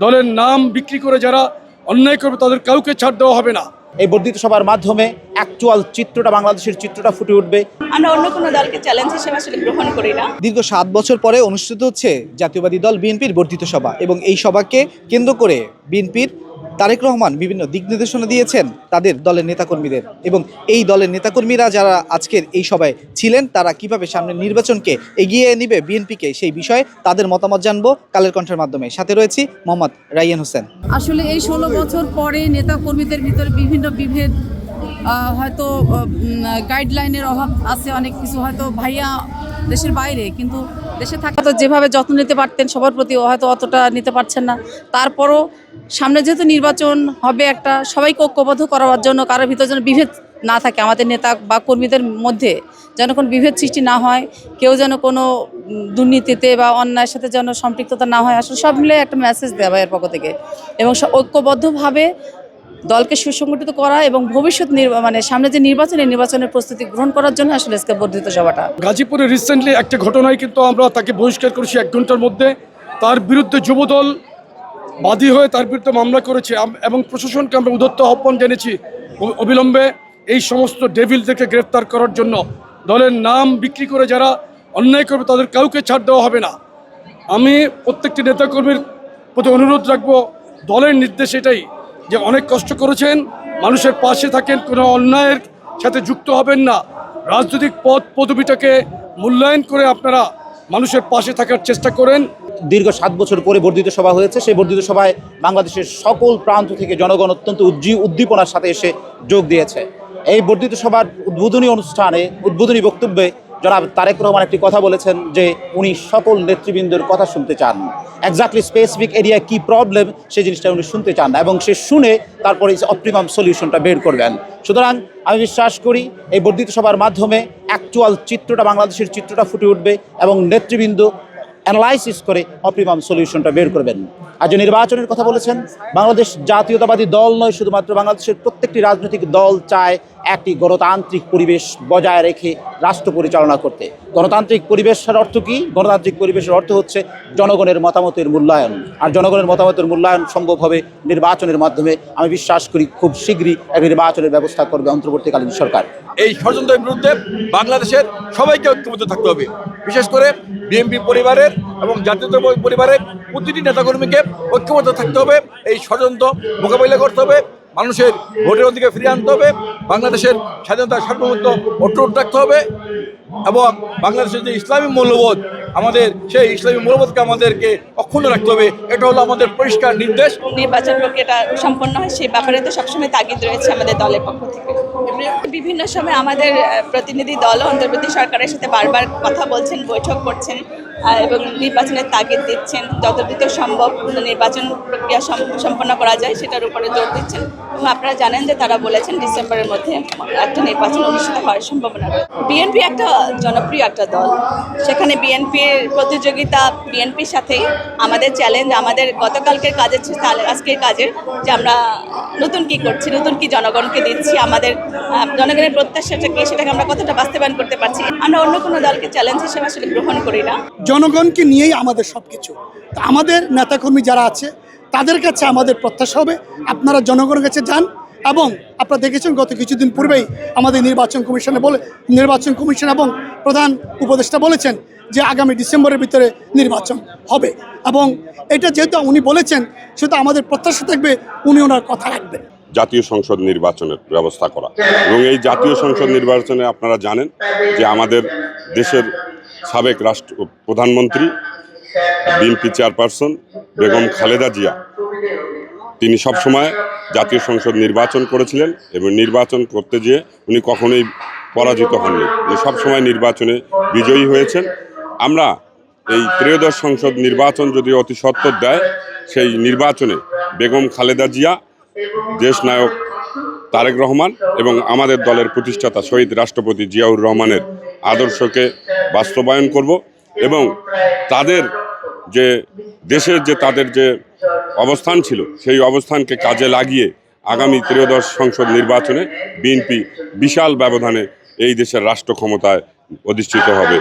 দলের নাম বিক্রি করে যারা অন্যায় করবে তাদের কাউকে ছাড় দেওয়া হবে না। এই বর্ধিত সভার মাধ্যমে অ্যাকচুয়াল চিত্রটা, বাংলাদেশের চিত্রটা ফুটে উঠবে। আমরা অন্য কোনো দলকে চ্যালেঞ্জ হিসেবে আসলে গ্রহণ করি না। দীর্ঘ 7 বছর পরে অনুষ্ঠিত হচ্ছে জাতীয়বাদী দল বিএনপির বর্ধিত সভা এবং এই সভাকে কেন্দ্র করে বিএনপির তারেক রহমান বিভিন্ন দিক নির্দেশনা দিয়েছেন তাদের দলের নেতাকর্মীদের, এবং এই দলের নেতাকর্মীরা যারা আজকের এই সভায় ছিলেন তারা কিভাবে সামনের নির্বাচনকে এগিয়ে নেবে বিএনপিকে সেই বিষয়ে তাদের মতামত জানবো কালের কণ্ঠের মাধ্যমে। সাথে রয়েছি মোহাম্মদ রাইয়ান হোসেন। আসলে এই 16 বছর পরে নেতাকর্মীদের ভিতরে বিভিন্ন বিভেদ, হয়তো গাইডলাইনের অভাব আছে, অনেক কিছু হয়তো ভাইয়া দেশের বাইরে, কিন্তু দেশে থাকা তো যেভাবে যত্ন নিতে পারতেন সবার প্রতি হয়তো অতটা নিতে পারছেন না। তারপরও সামনে যেহেতু নির্বাচন হবে, একটা সবাইকে ঐক্যবদ্ধ করার জন্য কারোর ভিতরে যেন বিভেদ না থাকে, আমাদের নেতা বা কর্মীদের মধ্যে যেন কোনো বিভেদ সৃষ্টি না হয়, কেউ যেন কোনো দুর্নীতিতে বা অন্যায়ের সাথে যেন সম্পৃক্ততা না হয়, আসলে সব মিলে একটা মেসেজ দেওয়া এর পক্ষ থেকে, এবং ঐক্যবদ্ধভাবে দলকে সুসংগঠিত করা এবং ভবিষ্যৎ সামনে যে নির্বাচনের প্রস্তুতি গ্রহণ করার জন্য আসলে আজকে বর্ধিত সভাটা। গাজীপুরে রিসেন্টলি একটা ঘটনায় কিন্তু আমরা তাকে বহিষ্কার করেছি 1 ঘন্টার মধ্যে। তার বিরুদ্ধে যুবদল বাদী হয়ে তার বিরুদ্ধে মামলা করেছে এবং প্রশাসনকে আমরা উদাত্ত আহ্বান জেনেছি অবিলম্বে এই সমস্ত ডেভিলদেরকে গ্রেফতার করার জন্য। দলের নাম বিক্রি করে যারা অন্যায় করবে তাদের কাউকে ছাড় দেওয়া হবে না। আমি প্রত্যেকটি নেতাকর্মীর প্রতি অনুরোধ রাখবো, দলের নির্দেশ এটাই যে অনেক কষ্ট করেছেন, মানুষের পাশে থাকেন, কোনো অন্যায়ের সাথে যুক্ত হবেন না। রাজনৈতিক পদবিটাকে মূল্যায়ন করে আপনারা মানুষের পাশে থাকার চেষ্টা করেন। দীর্ঘ 7 বছর পরে বর্ধিত সভা হয়েছে। সেই বর্ধিত সভায় বাংলাদেশের সকল প্রান্ত থেকে জনগণ অত্যন্ত উদ্দীপনার সাথে এসে যোগ দিয়েছে। এই বর্ধিত সভার উদ্বোধনী অনুষ্ঠানে, উদ্বোধনী বক্তব্যে জনাব তারেক রহমান একটি কথা বলেছেন যে উনি সকল নেতৃবৃন্দের কথা শুনতে চান। এক্স্যাক্টলি স্পেসিফিক এরিয়া কি প্রবলেম সেই জিনিসটা উনি শুনতে চান না, এবং সে শুনে তারপরে অপটিমাম সলিউশনটা বের করবেন। সুতরাং আমি বিশ্বাস করি এই বর্ধিত সভার মাধ্যমে অ্যাকচুয়াল চিত্রটা, বাংলাদেশের চিত্রটা ফুটে উঠবে এবং নেতৃবৃন্দ অ্যানালাইসিস করে অপটিমাম সলিউশনটা বের করবেন। আর যে নির্বাচনের কথা বলেছেন, বাংলাদেশ জাতীয়তাবাদী দল নয়, শুধুমাত্র বাংলাদেশের প্রত্যেকটি রাজনৈতিক দল চায় একটি গণতান্ত্রিক পরিবেশ বজায় রেখে রাষ্ট্র পরিচালনা করতে। গণতান্ত্রিক পরিবেশের অর্থ কী? গণতান্ত্রিক পরিবেশের অর্থ হচ্ছে জনগণের মতামতের মূল্যায়ন, আর জনগণের মতামতের মূল্যায়ন সম্ভব হবে নির্বাচনের মাধ্যমে। আমি বিশ্বাস করি খুব শীঘ্রই এক নির্বাচনের ব্যবস্থা করবে অন্তর্বর্তীকালীন সরকার। এই ষড়যন্ত্রের বিরুদ্ধে বাংলাদেশের সবাইকে ঐক্যবদ্ধ থাকতে হবে, বিশেষ করে বিএনপি পরিবারের এবং জাতীয় পরিবারের প্রতিটি নেতাকর্মীকে ঐক্যবদ্ধ থাকতে হবে। এই ষড়যন্ত্র মোকাবিলা করতে হবে, মানুষের ভোটের অধিকার ফিরিয়ে আনতে হবে, বাংলাদেশের স্বাধীনতা সার্বভৌমত্ব অটুট রাখতে হবে, এবং বাংলাদেশের যে ইসলামী মূল্যবোধ, আমাদের সেই ইসলামী মূল্যবোধকে আমাদেরকে অক্ষুণ্ণ রাখতে হবে। এটা হলো আমাদের পরিষ্কার নির্দেশ। নির্বাচন প্রক্রিয়াটা সম্পন্ন হয় সেই ব্যাপারে তো সবসময় তাগিদ রয়েছে আমাদের দলের পক্ষ থেকে। বিভিন্ন সময় আমাদের প্রতিনিধি দল অন্তর্বর্তী সরকারের সাথে বারবার কথা বলছেন, বৈঠক করছেন এবং নির্বাচনের তাগিদ দিচ্ছেন। যত দ্রুত সম্ভব নির্বাচন প্রক্রিয়া সম্পন্ন করা যায় সেটার উপরে জোর দিচ্ছেন, এবং আপনারা জানেন যে তারা বলেছেন ডিসেম্বরের মধ্যে একটা নির্বাচন অনুষ্ঠিত হওয়ার সম্ভাবনা রয়েছে। বিএনপি একটা জনপ্রিয় একটা দল, সেখানে বিএনপির প্রতিযোগিতা, বিএনপির সাথেই আমাদের চ্যালেঞ্জ, আমাদের গতকালকের কাজের আজকের কাজের, যে আমরা নতুন কি করছি, নতুন কি জনগণকে দিচ্ছি, আমাদের জনগণের প্রত্যাশাটা কি, সেটাকে আমরা কতটা বাস্তবায়ন করতে পারছি। আমরা অন্য কোনো দলকে চ্যালেঞ্জ হিসেবে আসলে গ্রহণ করি না। জনগণকে নিয়েই আমাদের সব কিছু। আমাদের নেতাকর্মী যারা আছে তাদের কাছে আমাদের প্রত্যাশা হবে আপনারা জনগণের কাছে যান, এবং আপনারা দেখেছেন গত কিছুদিন পূর্বেই আমাদের নির্বাচন কমিশন এবং প্রধান উপদেষ্টা বলেছেন যে আগামী ডিসেম্বরের ভিতরে নির্বাচন হবে, এবং এটা যেহেতু উনি বলেছেন সেহেতু আমাদের প্রত্যাশা থাকবে উনি ওনার কথা রাখবেন। জাতীয় সংসদ নির্বাচনের ব্যবস্থা করা, এবং এই জাতীয় সংসদ নির্বাচনে আপনারা জানেন যে আমাদের দেশের সাবেক প্রধানমন্ত্রী বিএনপি চেয়ারপারসন বেগম খালেদা জিয়া, তিনি সবসময় জাতীয় সংসদ নির্বাচন করেছিলেন এবং নির্বাচন করতে গিয়ে উনি কখনোই পরাজিত হননি, উনি সবসময় নির্বাচনে বিজয়ী হয়েছেন। আমরা এই ত্রয়োদশ সংসদ নির্বাচন যদি অতি সত্বর দেয়, সেই নির্বাচনে বেগম খালেদা জিয়া, দেশনায়ক তারেক রহমান এবং আমাদের দলের প্রতিষ্ঠাতা শহীদ রাষ্ট্রপতি জিয়াউর রহমানের আদর্শকে বাস্তবায়ন করব, এবং তাদের যে দেশের যে তাদের যে অবস্থান ছিল সেই অবস্থানকে কাজে লাগিয়ে আগামী ত্রয়োদশ সংসদ নির্বাচনে বিএনপি বিশাল ব্যবধানে এই দেশের রাষ্ট্র ক্ষমতায় অধিষ্ঠিত হবে।